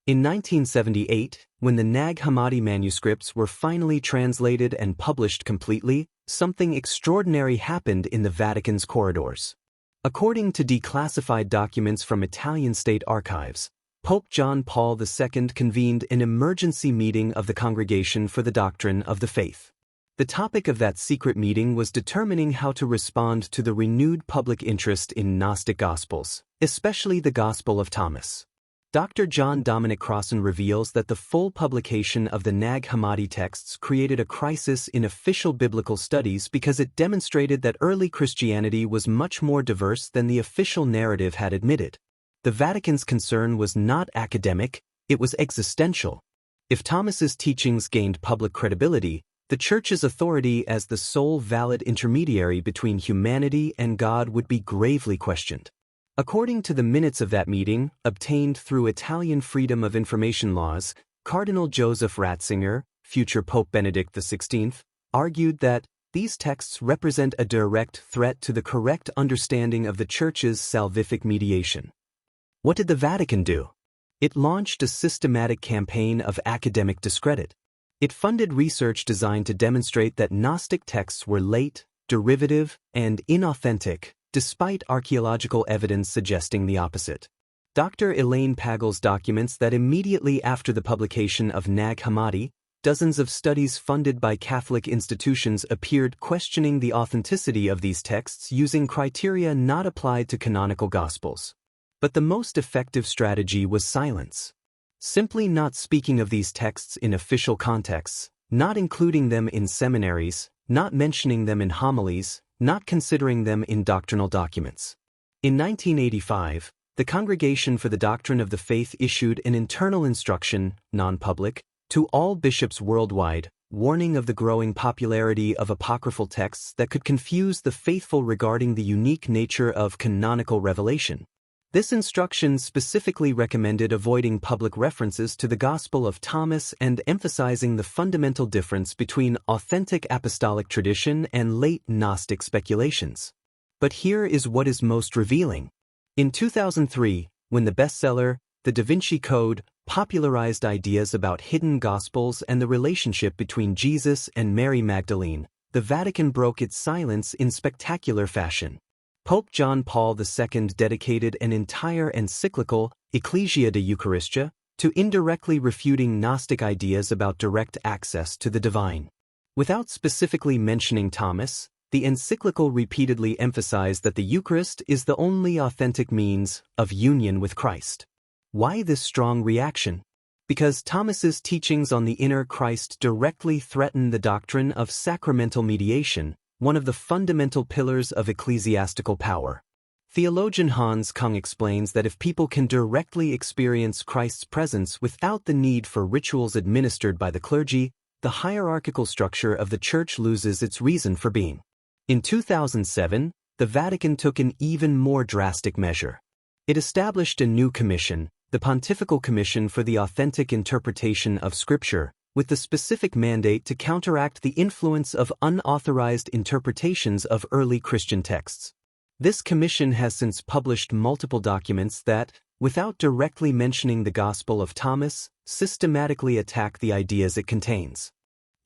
In 1978, when the Nag Hammadi manuscripts were finally translated and published completely, something extraordinary happened in the Vatican's corridors. According to declassified documents from Italian state archives, Pope John Paul II convened an emergency meeting of the Congregation for the Doctrine of the Faith. The topic of that secret meeting was determining how to respond to the renewed public interest in Gnostic Gospels, especially the Gospel of Thomas. Dr. John Dominic Crossan reveals that the full publication of the Nag Hammadi texts created a crisis in official biblical studies because it demonstrated that early Christianity was much more diverse than the official narrative had admitted. The Vatican's concern was not academic, it was existential. If Thomas's teachings gained public credibility, the Church's authority as the sole valid intermediary between humanity and God would be gravely questioned. According to the minutes of that meeting, obtained through Italian Freedom of Information laws, Cardinal Joseph Ratzinger, future Pope Benedict XVI, argued that these texts represent a direct threat to the correct understanding of the Church's salvific mediation. What did the Vatican do? It launched a systematic campaign of academic discredit. It funded research designed to demonstrate that Gnostic texts were late, derivative, and inauthentic, despite archaeological evidence suggesting the opposite. Dr. Elaine Pagel's documents that immediately after the publication of Nag Hammadi, dozens of studies funded by Catholic institutions appeared questioning the authenticity of these texts using criteria not applied to canonical Gospels. But the most effective strategy was silence. Simply not speaking of these texts in official contexts, not including them in seminaries, not mentioning them in homilies, not considering them in doctrinal documents. In 1985, the Congregation for the Doctrine of the Faith issued an internal instruction, non-public, to all bishops worldwide, warning of the growing popularity of apocryphal texts that could confuse the faithful regarding the unique nature of canonical revelation. This instruction specifically recommended avoiding public references to the Gospel of Thomas and emphasizing the fundamental difference between authentic apostolic tradition and late Gnostic speculations. But here is what is most revealing. In 2003, when the bestseller, The Da Vinci Code, popularized ideas about hidden Gospels and the relationship between Jesus and Mary Magdalene, the Vatican broke its silence in spectacular fashion. Pope John Paul II dedicated an entire encyclical, Ecclesia de Eucharistia, to indirectly refuting Gnostic ideas about direct access to the divine. Without specifically mentioning Thomas, the encyclical repeatedly emphasized that the Eucharist is the only authentic means of union with Christ. Why this strong reaction? Because Thomas's teachings on the inner Christ directly threaten the doctrine of sacramental mediation, one of the fundamental pillars of ecclesiastical power. Theologian Hans Kung explains that if people can directly experience Christ's presence without the need for rituals administered by the clergy, the hierarchical structure of the Church loses its reason for being. In 2007, the Vatican took an even more drastic measure. It established a new commission, the Pontifical Commission for the Authentic Interpretation of Scripture, with the specific mandate to counteract the influence of unauthorized interpretations of early Christian texts. This commission has since published multiple documents that, without directly mentioning the Gospel of Thomas, systematically attack the ideas it contains.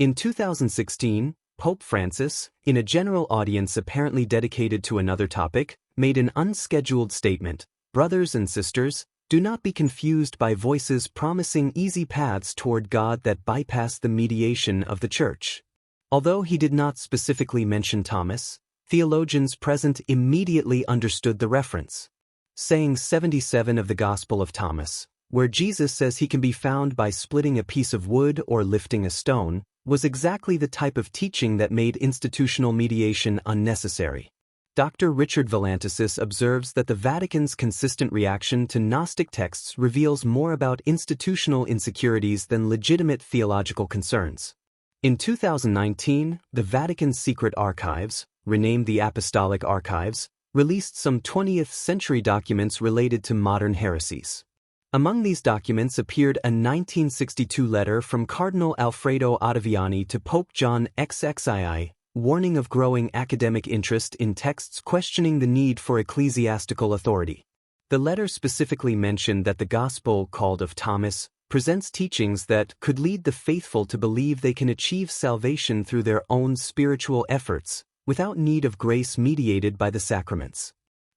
In 2016, Pope Francis, in a general audience apparently dedicated to another topic, made an unscheduled statement: "Brothers and sisters, do not be confused by voices promising easy paths toward God that bypass the mediation of the Church." Although he did not specifically mention Thomas, theologians present immediately understood the reference. Saying 77 of the Gospel of Thomas, where Jesus says he can be found by splitting a piece of wood or lifting a stone, was exactly the type of teaching that made institutional mediation unnecessary. Dr. Richard Valantisis observes that the Vatican's consistent reaction to Gnostic texts reveals more about institutional insecurities than legitimate theological concerns. In 2019, the Vatican's secret archives, renamed the Apostolic Archives, released some 20th-century documents related to modern heresies. Among these documents appeared a 1962 letter from Cardinal Alfredo Ottaviani to Pope John XXII, warning of growing academic interest in texts questioning the need for ecclesiastical authority. The letter specifically mentioned that the Gospel called of Thomas presents teachings that could lead the faithful to believe they can achieve salvation through their own spiritual efforts, without need of grace mediated by the sacraments.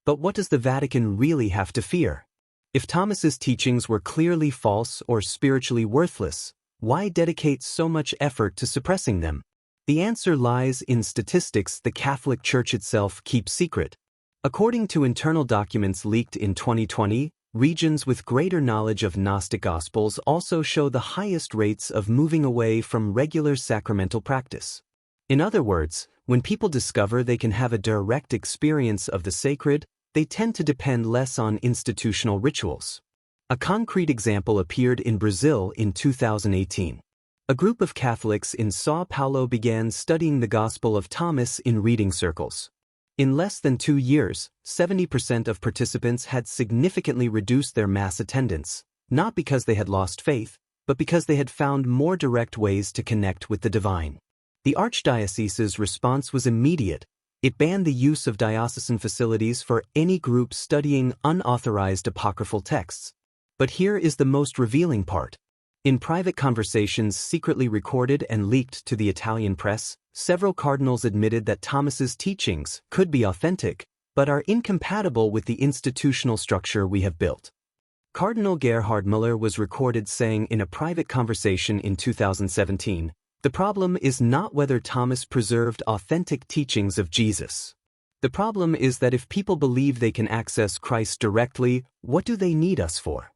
But what does the Vatican really have to fear? If Thomas's teachings were clearly false or spiritually worthless, why dedicate so much effort to suppressing them? The answer lies in statistics the Catholic Church itself keeps secret. According to internal documents leaked in 2020, regions with greater knowledge of Gnostic Gospels also show the highest rates of moving away from regular sacramental practice. In other words, when people discover they can have a direct experience of the sacred, they tend to depend less on institutional rituals. A concrete example appeared in Brazil in 2018. A group of Catholics in São Paulo began studying the Gospel of Thomas in reading circles. In less than 2 years, 70% of participants had significantly reduced their mass attendance, not because they had lost faith, but because they had found more direct ways to connect with the divine. The Archdiocese's response was immediate. It banned the use of diocesan facilities for any group studying unauthorized apocryphal texts. But here is the most revealing part. In private conversations secretly recorded and leaked to the Italian press, several cardinals admitted that Thomas's teachings could be authentic, but are incompatible with the institutional structure we have built. Cardinal Gerhard Müller was recorded saying in a private conversation in 2017, "The problem is not whether Thomas preserved authentic teachings of Jesus. The problem is that if people believe they can access Christ directly, what do they need us for?"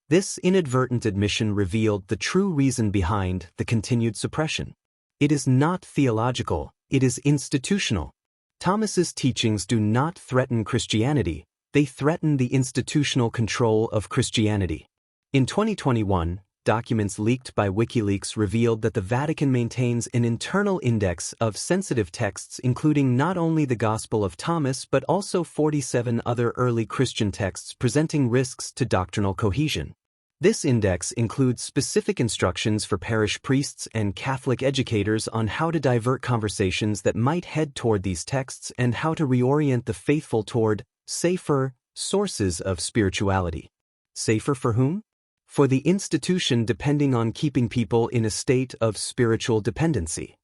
This inadvertent admission revealed the true reason behind the continued suppression. It is not theological, it is institutional. Thomas's teachings do not threaten Christianity, they threaten the institutional control of Christianity. In 2021, documents leaked by WikiLeaks revealed that the Vatican maintains an internal index of sensitive texts including not only the Gospel of Thomas but also 47 other early Christian texts presenting risks to doctrinal cohesion. This index includes specific instructions for parish priests and Catholic educators on how to divert conversations that might head toward these texts and how to reorient the faithful toward safer sources of spirituality. Safer for whom? For the institution depending on keeping people in a state of spiritual dependency.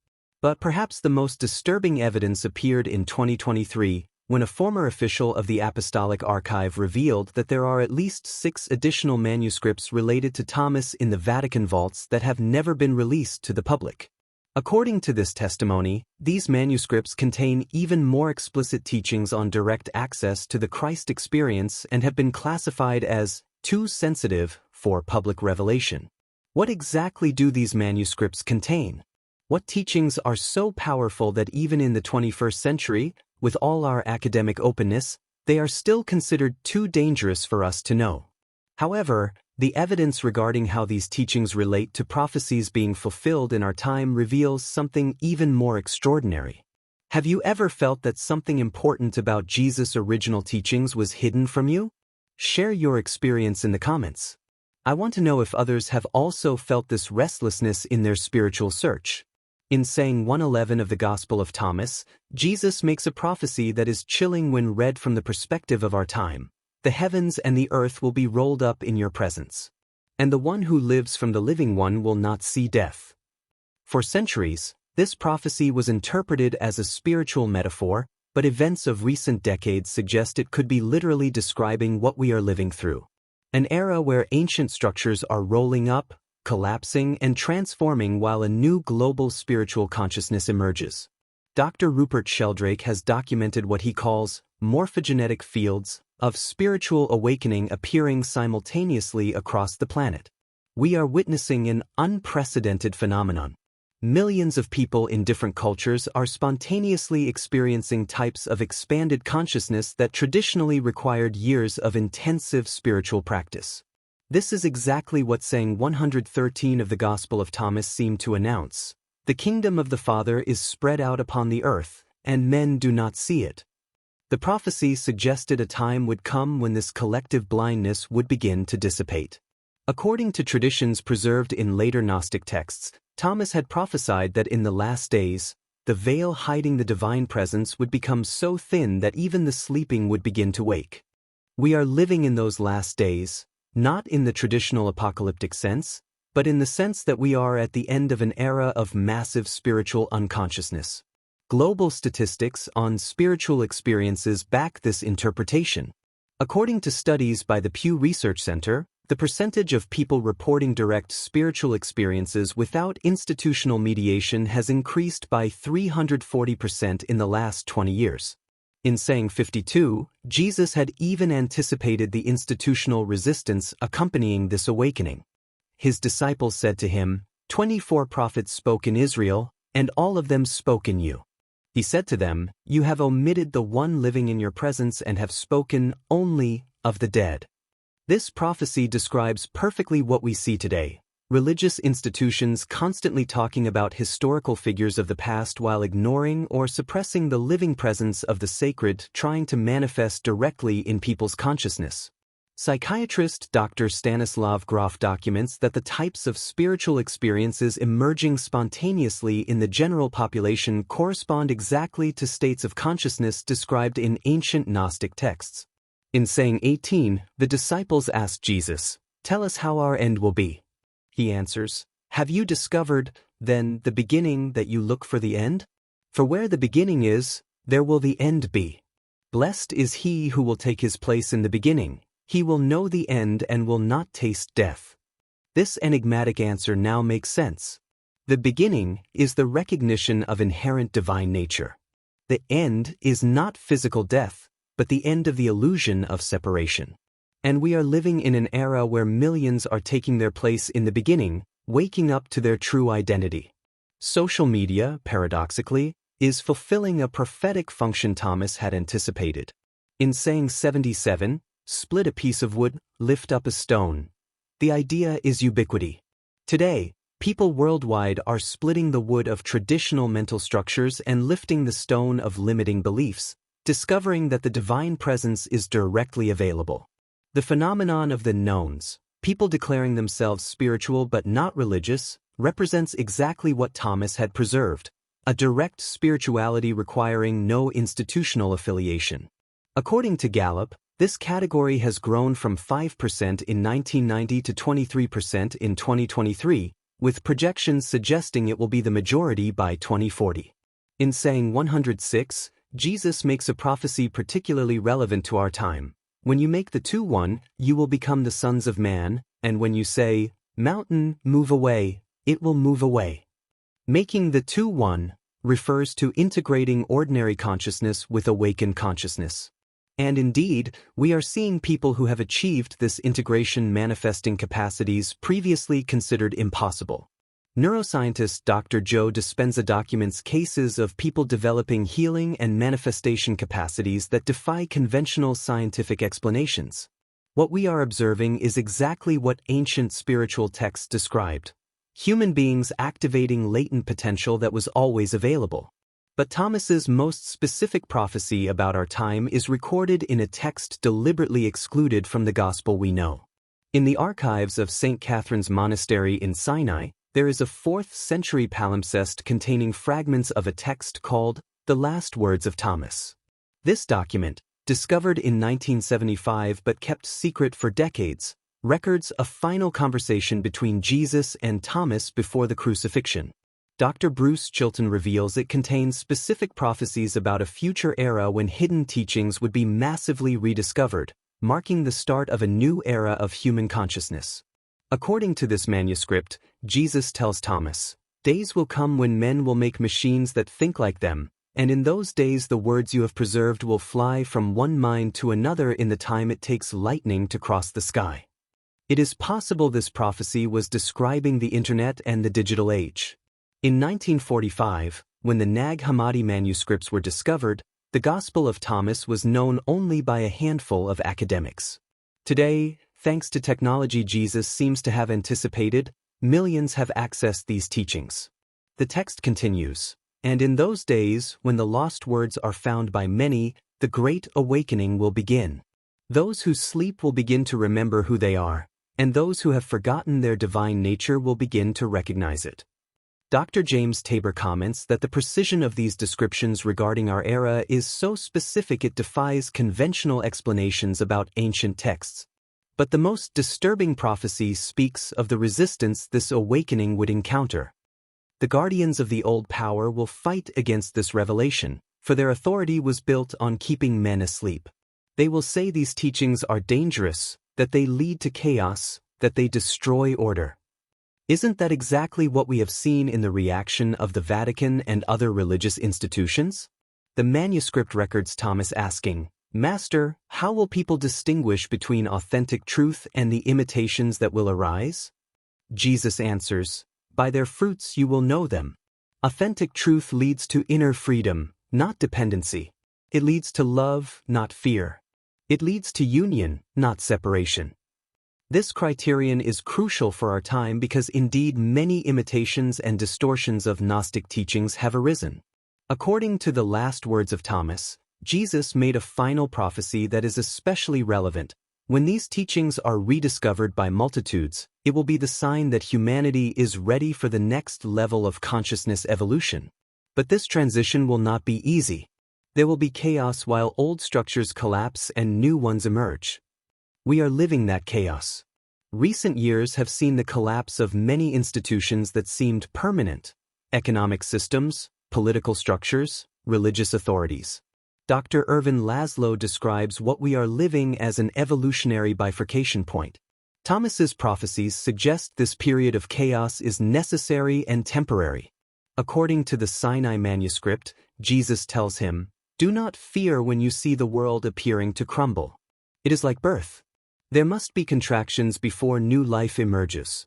But perhaps the most disturbing evidence appeared in 2023, when a former official of the Apostolic Archive revealed that there are at least 6 additional manuscripts related to Thomas in the Vatican vaults that have never been released to the public. According to this testimony, these manuscripts contain even more explicit teachings on direct access to the Christ experience and have been classified as too sensitive for public revelation. What exactly do these manuscripts contain? What teachings are so powerful that even in the 21st century, with all our academic openness, they are still considered too dangerous for us to know? However, the evidence regarding how these teachings relate to prophecies being fulfilled in our time reveals something even more extraordinary. Have you ever felt that something important about Jesus' original teachings was hidden from you? Share your experience in the comments. I want to know if others have also felt this restlessness in their spiritual search. In saying 111 of the Gospel of Thomas, Jesus makes a prophecy that is chilling when read from the perspective of our time. The heavens and the earth will be rolled up in your presence. And the one who lives from the living one will not see death. For centuries, this prophecy was interpreted as a spiritual metaphor, but events of recent decades suggest it could be literally describing what we are living through. An era where ancient structures are rolling up, collapsing, and transforming while a new global spiritual consciousness emerges. Dr. Rupert Sheldrake has documented what he calls morphogenetic fields of spiritual awakening appearing simultaneously across the planet. We are witnessing an unprecedented phenomenon. Millions of people in different cultures are spontaneously experiencing types of expanded consciousness that traditionally required years of intensive spiritual practice. This is exactly what saying 113 of the Gospel of Thomas seemed to announce. The kingdom of the Father is spread out upon the earth, and men do not see it. The prophecy suggested a time would come when this collective blindness would begin to dissipate. According to traditions preserved in later Gnostic texts, Thomas had prophesied that in the last days, the veil hiding the divine presence would become so thin that even the sleeping would begin to wake. We are living in those last days, not in the traditional apocalyptic sense, but in the sense that we are at the end of an era of massive spiritual unconsciousness. Global statistics on spiritual experiences back this interpretation. According to studies by the Pew Research Center, The percentage of people reporting direct spiritual experiences without institutional mediation has increased by 340% in the last 20 years. In saying 52, Jesus had even anticipated the institutional resistance accompanying this awakening. His disciples said to him, 24 prophets spoke in Israel, and all of them spoke in you. He said to them, you have omitted the one living in your presence and have spoken only of the dead. This prophecy describes perfectly what we see today. Religious institutions constantly talking about historical figures of the past while ignoring or suppressing the living presence of the sacred, trying to manifest directly in people's consciousness. Psychiatrist Dr. Stanislav Grof documents that the types of spiritual experiences emerging spontaneously in the general population correspond exactly to states of consciousness described in ancient Gnostic texts. In saying 18, the disciples asked Jesus, tell us how our end will be. He answers, have you discovered, then, the beginning that you look for the end? For where the beginning is, there will the end be. Blessed is he who will take his place in the beginning. He will know the end and will not taste death. This enigmatic answer now makes sense. The beginning is the recognition of inherent divine nature. The end is not physical death, but the end of the illusion of separation. And we are living in an era where millions are taking their place in the beginning, waking up to their true identity. Social media, paradoxically, is fulfilling a prophetic function Thomas had anticipated. In saying 77, split a piece of wood, lift up a stone. The idea is ubiquity. Today, people worldwide are splitting the wood of traditional mental structures and lifting the stone of limiting beliefs, discovering that the divine presence is directly available. The phenomenon of the knowns, people declaring themselves spiritual but not religious, represents exactly what Thomas had preserved, a direct spirituality requiring no institutional affiliation. According to Gallup, this category has grown from 5% in 1990 to 23% in 2023, with projections suggesting it will be the majority by 2040. In saying 106, Jesus makes a prophecy particularly relevant to our time. When you make the two one, you will become the sons of man, and when you say, mountain, move away, it will move away. Making the two one refers to integrating ordinary consciousness with awakened consciousness. And indeed, we are seeing people who have achieved this integration manifesting capacities previously considered impossible. Neuroscientist Dr. Joe Dispenza documents cases of people developing healing and manifestation capacities that defy conventional scientific explanations. What we are observing is exactly what ancient spiritual texts described: human beings activating latent potential that was always available. But Thomas's most specific prophecy about our time is recorded in a text deliberately excluded from the gospel we know. In the archives of St. Catherine's Monastery in Sinai, there is a 4th century palimpsest containing fragments of a text called The Last Words of Thomas. This document, discovered in 1975 but kept secret for decades, records a final conversation between Jesus and Thomas before the crucifixion. Dr. Bruce Chilton reveals it contains specific prophecies about a future era when hidden teachings would be massively rediscovered, marking the start of a new era of human consciousness. According to this manuscript, Jesus tells Thomas, days will come when men will make machines that think like them, and in those days the words you have preserved will fly from one mind to another in the time it takes lightning to cross the sky. It is possible this prophecy was describing the internet and the digital age. In 1945, when the Nag Hammadi manuscripts were discovered, the Gospel of Thomas was known only by a handful of academics. Today, thanks to technology Jesus seems to have anticipated, millions have accessed these teachings. The text continues, and in those days, when the lost words are found by many, the great awakening will begin. Those who sleep will begin to remember who they are, and those who have forgotten their divine nature will begin to recognize it. Dr. James Tabor comments that the precision of these descriptions regarding our era is so specific it defies conventional explanations about ancient texts. But the most disturbing prophecy speaks of the resistance this awakening would encounter. The guardians of the old power will fight against this revelation, for their authority was built on keeping men asleep. They will say these teachings are dangerous, that they lead to chaos, that they destroy order. Isn't that exactly what we have seen in the reaction of the Vatican and other religious institutions? The manuscript records Thomas asking, "Master, how will people distinguish between authentic truth and the imitations that will arise?" Jesus answers, "By their fruits you will know them." Authentic truth leads to inner freedom, not dependency. It leads to love, not fear. It leads to union, not separation. This criterion is crucial for our time because indeed many imitations and distortions of Gnostic teachings have arisen. According to the last words of Thomas, Jesus made a final prophecy that is especially relevant. When these teachings are rediscovered by multitudes, it will be the sign that humanity is ready for the next level of consciousness evolution. But this transition will not be easy. There will be chaos while old structures collapse and new ones emerge. We are living that chaos. Recent years have seen the collapse of many institutions that seemed permanent: economic systems, political structures, religious authorities. Dr. Ervin Laszlo describes what we are living as an evolutionary bifurcation point. Thomas's prophecies suggest this period of chaos is necessary and temporary. According to the Sinai manuscript, Jesus tells him, "Do not fear when you see the world appearing to crumble. It is like birth. There must be contractions before new life emerges."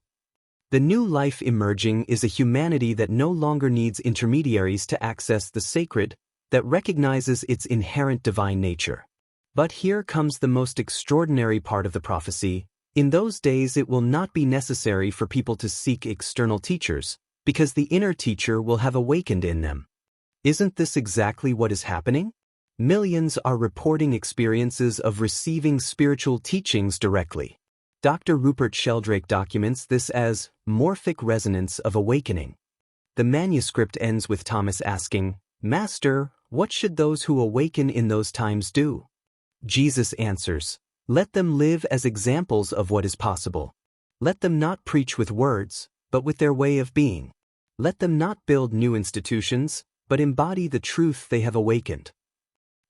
The new life emerging is a humanity that no longer needs intermediaries to access the sacred, that recognizes its inherent divine nature. But here comes the most extraordinary part of the prophecy. In those days it will not be necessary for people to seek external teachers, because the inner teacher will have awakened in them. Isn't this exactly what is happening? Millions are reporting experiences of receiving spiritual teachings directly. Dr. Rupert Sheldrake documents this as morphic resonance of awakening. The manuscript ends with Thomas asking, "Master, what should those who awaken in those times do?" Jesus answers, "Let them live as examples of what is possible. Let them not preach with words, but with their way of being. Let them not build new institutions, but embody the truth they have awakened."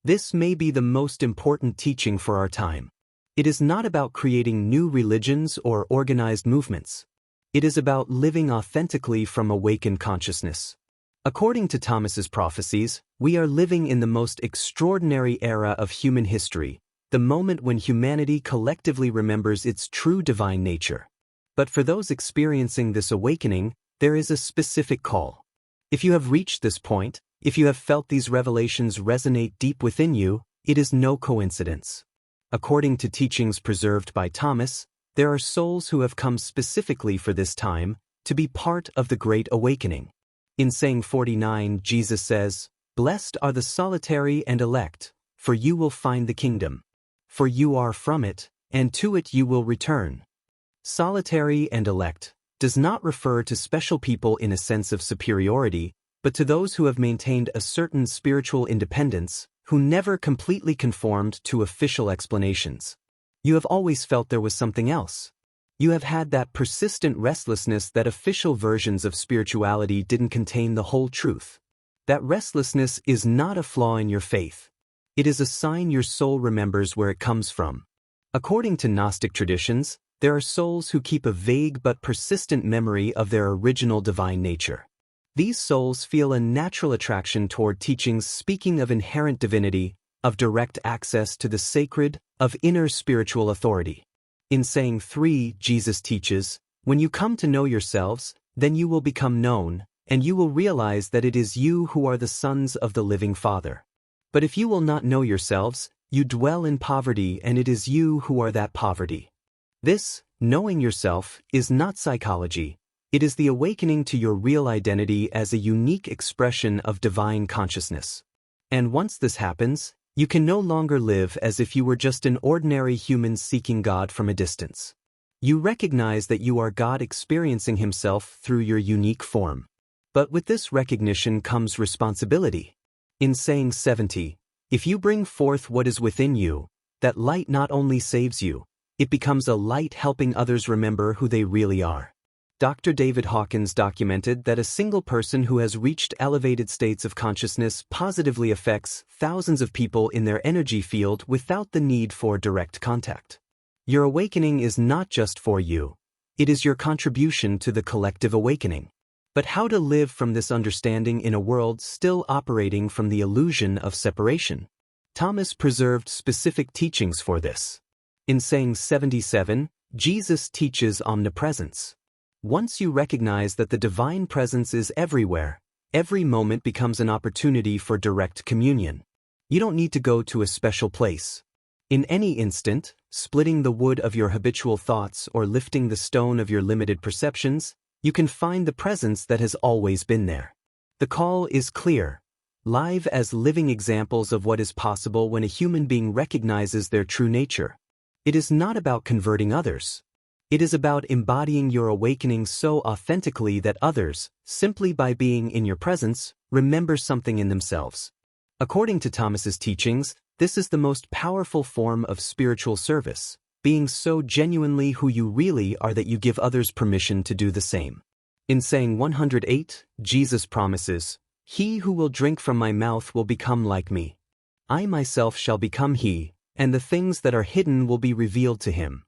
This may be the most important teaching for our time. It is not about creating new religions or organized movements. It is about living authentically from awakened consciousness. According to Thomas's prophecies, we are living in the most extraordinary era of human history, the moment when humanity collectively remembers its true divine nature. But for those experiencing this awakening, there is a specific call. If you have reached this point, if you have felt these revelations resonate deep within you, it is no coincidence. According to teachings preserved by Thomas, there are souls who have come specifically for this time, to be part of the Great Awakening. In saying 49, Jesus says, "Blessed are the solitary and elect, for you will find the kingdom. For you are from it, and to it you will return." Solitary and elect does not refer to special people in a sense of superiority, but to those who have maintained a certain spiritual independence, who never completely conformed to official explanations. You have always felt there was something else. You have had that persistent restlessness that official versions of spirituality didn't contain the whole truth. That restlessness is not a flaw in your faith. It is a sign your soul remembers where it comes from. According to Gnostic traditions, there are souls who keep a vague but persistent memory of their original divine nature. These souls feel a natural attraction toward teachings speaking of inherent divinity, of direct access to the sacred, of inner spiritual authority. In saying 3, Jesus teaches, "When you come to know yourselves, then you will become known, and you will realize that it is you who are the sons of the living Father. But if you will not know yourselves, you dwell in poverty, and it is you who are that poverty." This, knowing yourself, is not psychology. It is the awakening to your real identity as a unique expression of divine consciousness. And once this happens, you can no longer live as if you were just an ordinary human seeking God from a distance. You recognize that you are God experiencing Himself through your unique form. But with this recognition comes responsibility. In saying 70, "If you bring forth what is within you, that light not only saves you, it becomes a light helping others remember who they really are." Dr. David Hawkins documented that a single person who has reached elevated states of consciousness positively affects thousands of people in their energy field without the need for direct contact. Your awakening is not just for you. It is your contribution to the collective awakening. But how to live from this understanding in a world still operating from the illusion of separation? Thomas preserved specific teachings for this. In saying 77, Jesus teaches omnipresence. Once you recognize that the divine presence is everywhere, every moment becomes an opportunity for direct communion. You don't need to go to a special place. In any instant, splitting the wood of your habitual thoughts or lifting the stone of your limited perceptions, you can find the presence that has always been there. The call is clear. Live as living examples of what is possible when a human being recognizes their true nature. It is not about converting others. It is about embodying your awakening so authentically that others, simply by being in your presence, remember something in themselves. According to Thomas's teachings, this is the most powerful form of spiritual service, being so genuinely who you really are that you give others permission to do the same. In saying 108, Jesus promises, "He who will drink from my mouth will become like me. I myself shall become he, and the things that are hidden will be revealed to him."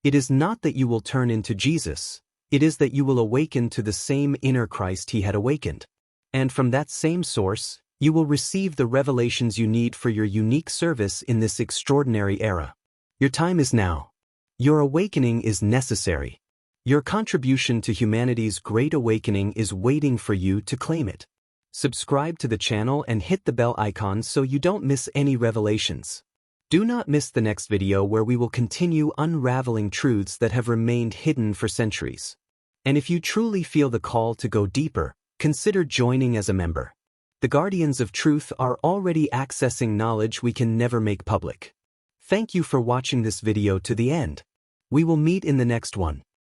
It is not that you will turn into Jesus, it is that you will awaken to the same inner Christ he had awakened. And from that same source, you will receive the revelations you need for your unique service in this extraordinary era. Your time is now. Your awakening is necessary. Your contribution to humanity's great awakening is waiting for you to claim it. Subscribe to the channel and hit the bell icon so you don't miss any revelations. Do not miss the next video where we will continue unraveling truths that have remained hidden for centuries. And if you truly feel the call to go deeper, consider joining as a member. The guardians of truth are already accessing knowledge we can never make public. Thank you for watching this video to the end. We will meet in the next one.